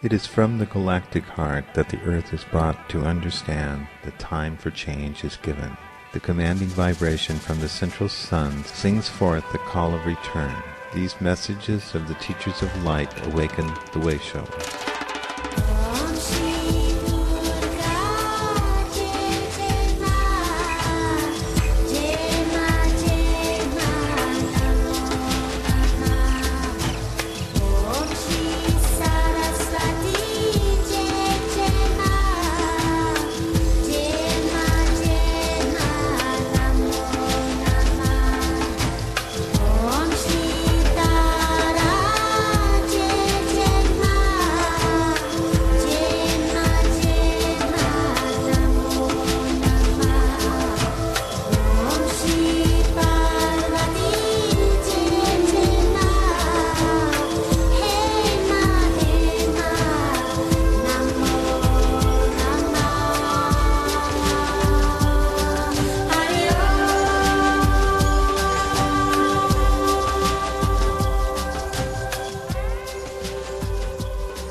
It is from the galactic heart that the Earth is brought to understand that time for change is given. The commanding vibration from the central sun sings forth the call of return. These messages of the teachers of light awaken the Wayshowers.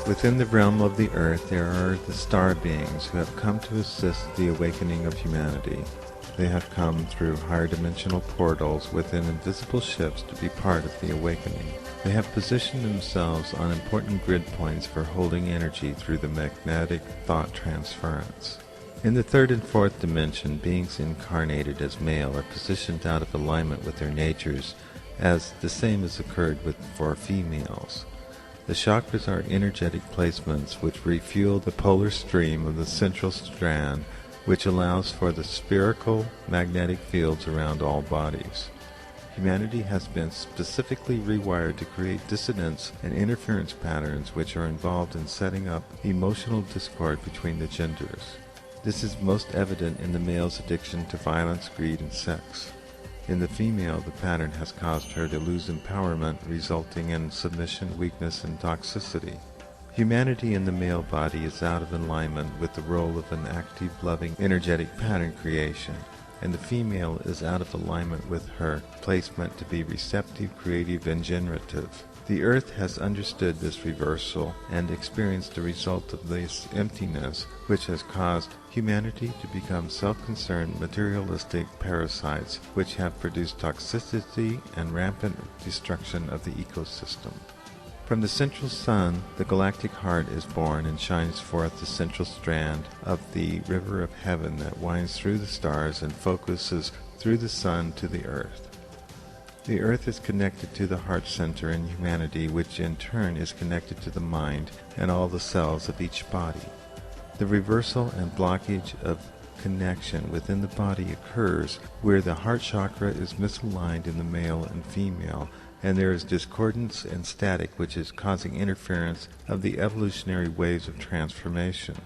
Within the realm of the Earth there are the star beings who have come to assist the awakening of humanity. They have come through higher dimensional portals within invisible ships to be part of the awakening. They have positioned themselves on important grid points for holding energy through the magnetic thought transference. In the third and fourth dimension, beings incarnated as male are positioned out of alignment with their natures, as the same has occurred for females. The chakras are energetic placements which refuel the polar stream of the central strand, which allows for the spherical magnetic fields around all bodies. Humanity has been specifically rewired to create dissonance and interference patterns which are involved in setting up emotional discord between the genders. This is most evident in the male's addiction to violence, greed, and sex. In the female, the pattern has caused her to lose empowerment, resulting in submission, weakness, and toxicity. Humanity in the male body is out of alignment with the role of an active, loving, energetic pattern creation, and the female is out of alignment with her placement to be receptive, creative, and generative. The Earth has understood this reversal and experienced the result of this emptiness, which has caused humanity to become self-concerned, materialistic parasites which have produced toxicity and rampant destruction of the ecosystem. From the central sun, the galactic heart is born and shines forth the central strand of the river of heaven that winds through the stars and focuses through the sun to the Earth. The Earth is connected to the heart center in humanity, which in turn is connected to the mind and all the cells of each body. The reversal and blockage of connection within the body occurs where the heart chakra is misaligned in the male and female, and there is discordance and static which is causing interference of the evolutionary waves of transformation.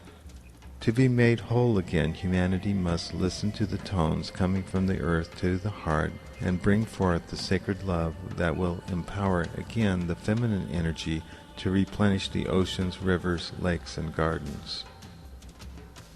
To be made whole again, humanity must listen to the tones coming from the earth to the heart and bring forth the sacred love that will empower again the feminine energy to replenish the oceans, rivers, lakes, and gardens.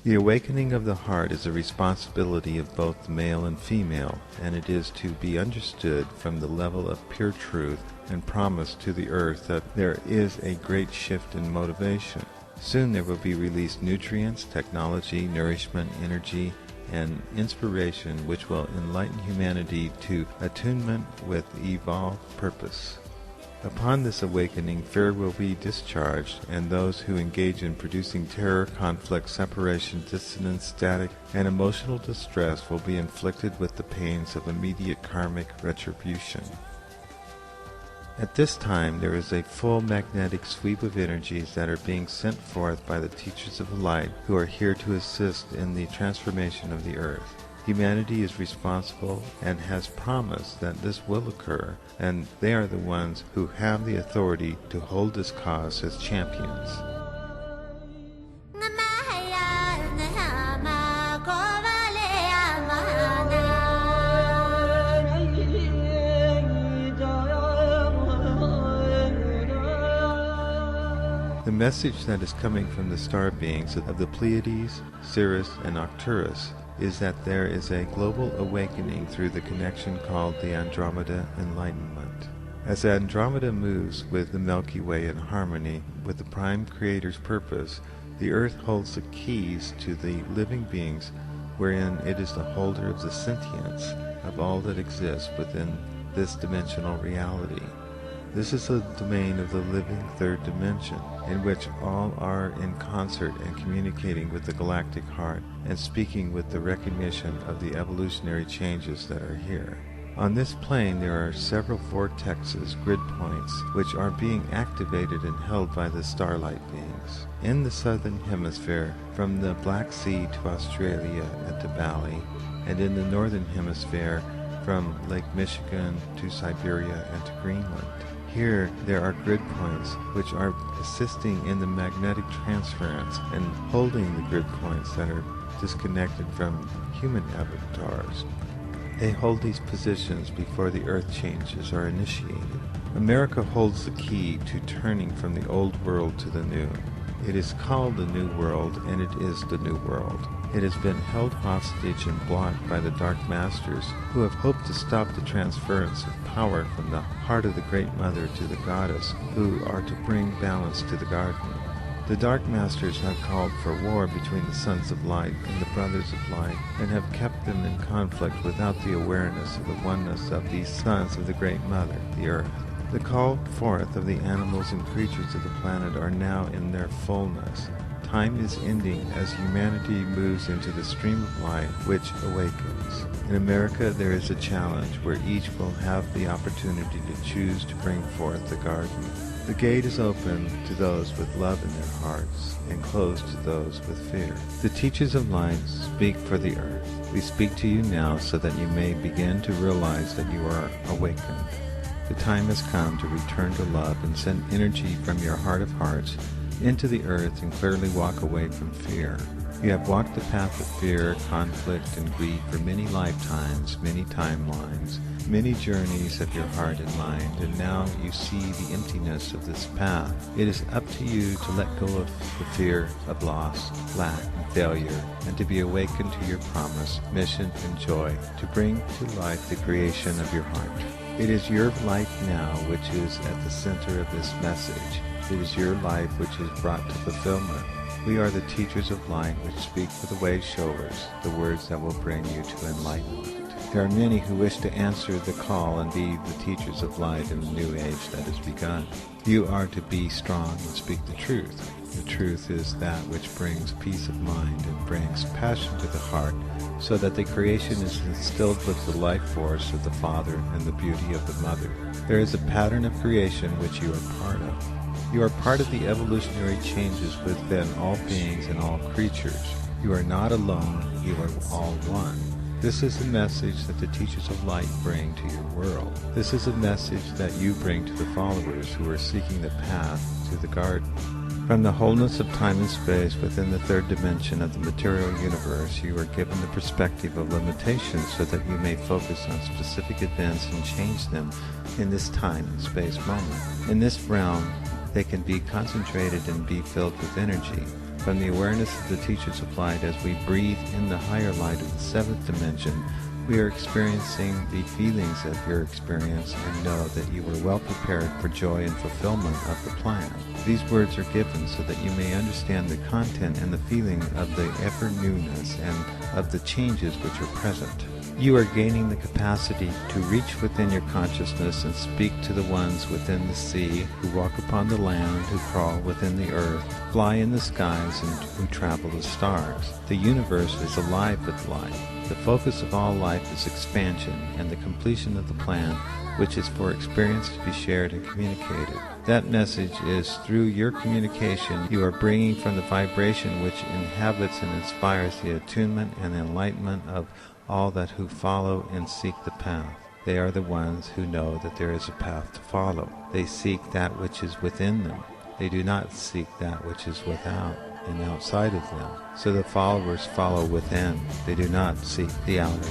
The awakening of the heart is a responsibility of both the male and female, and it is to be understood from the level of pure truth and promise to the earth that there is a great shift in motivation. Soon there will be released nutrients, technology, nourishment, energy, and inspiration which will enlighten humanity to attunement with evolved purpose. Upon this awakening, fear will be discharged, and those who engage in producing terror, conflict, separation, dissonance, static, and emotional distress will be inflicted with the pains of immediate karmic retribution. At this time, there is a full magnetic sweep of energies that are being sent forth by the teachers of light who are here to assist in the transformation of the earth. Humanity is responsible and has promised that this will occur, and they are the ones who have the authority to hold this cause as champions. The message that is coming from the star beings of the Pleiades, Sirius, and Arcturus is that there is a global awakening through the connection called the Andromeda Enlightenment. As Andromeda moves with the Milky Way in harmony with the Prime Creator's purpose, the Earth holds the keys to the living beings, wherein it is the holder of the sentience of all that exists within this dimensional reality. This is the domain of the living third dimension, in which all are in concert and communicating with the galactic heart and speaking with the recognition of the evolutionary changes that are here. On this plane there are several vortexes, grid points, which are being activated and held by the starlight beings. In the southern hemisphere, from the Black Sea to Australia and to Bali, and in the northern hemisphere, from Lake Michigan to Siberia and to Greenland. Here there are grid points which are assisting in the magnetic transference and holding the grid points that are disconnected from human avatars. They hold these positions before the earth changes are initiated. America holds the key to turning from the old world to the new. It is called the New World, and it is the New World. It has been held hostage and blocked by the Dark Masters, who have hoped to stop the transference of power from the heart of the Great Mother to the Goddess, who are to bring balance to the garden. The Dark Masters have called for war between the Sons of Light and the Brothers of Light, and have kept them in conflict without the awareness of the oneness of these sons of the Great Mother, the Earth. The call forth of the animals and creatures of the planet are now in their fullness. Time is ending as humanity moves into the stream of light which awakens. In America there is a challenge where each will have the opportunity to choose to bring forth the garden. The gate is open to those with love in their hearts and closed to those with fear. The teachers of light speak for the earth. We speak to you now so that you may begin to realize that you are awakened. The time has come to return to love and send energy from your heart of hearts into the earth and clearly walk away from fear. You have walked the path of fear, conflict, and greed for many lifetimes, many timelines, many journeys of your heart and mind, and now you see the emptiness of this path. It is up to you to let go of the fear of loss, lack, and failure, and to be awakened to your promise, mission, and joy, to bring to life the creation of your heart. It is your life now which is at the center of this message. It is your life which is brought to fulfillment. We are the teachers of light which speak for the Wayshowers, the words that will bring you to enlightenment. There are many who wish to answer the call and be the teachers of light in the new age that has begun. You are to be strong and speak the truth. The truth is that which brings peace of mind and brings passion to the heart, so that the creation is instilled with the life force of the Father and the beauty of the Mother. There is a pattern of creation which you are part of. You are part of the evolutionary changes within all beings and all creatures. You are not alone, you are all one. This is the message that the teachers of light bring to your world. This is a message that you bring to the followers who are seeking the path to the garden. From the wholeness of time and space within the third dimension of the material universe, you are given the perspective of limitations so that you may focus on specific events and change them in this time and space moment. In this realm, they can be concentrated and be filled with energy. From the awareness of the teachers of light, as we breathe in the higher light of the seventh dimension, we are experiencing the feelings of your experience and know that you are well prepared for joy and fulfillment of the plan. These words are given so that you may understand the content and the feeling of the ever-newness and of the changes which are present. You are gaining the capacity to reach within your consciousness and speak to the ones within the sea, who walk upon the land, who crawl within the earth, fly in the skies, and who travel the stars. The universe is alive with life. The focus of all life is expansion and the completion of the plan, which is for experience to be shared and communicated. That message is through your communication you are bringing from the vibration which inhabits and inspires the attunement and enlightenment of all that who follow and seek the path. They are the ones who know that there is a path to follow. They seek that which is within them. They do not seek that which is without and outside of them. So the followers follow within. They do not seek the outer.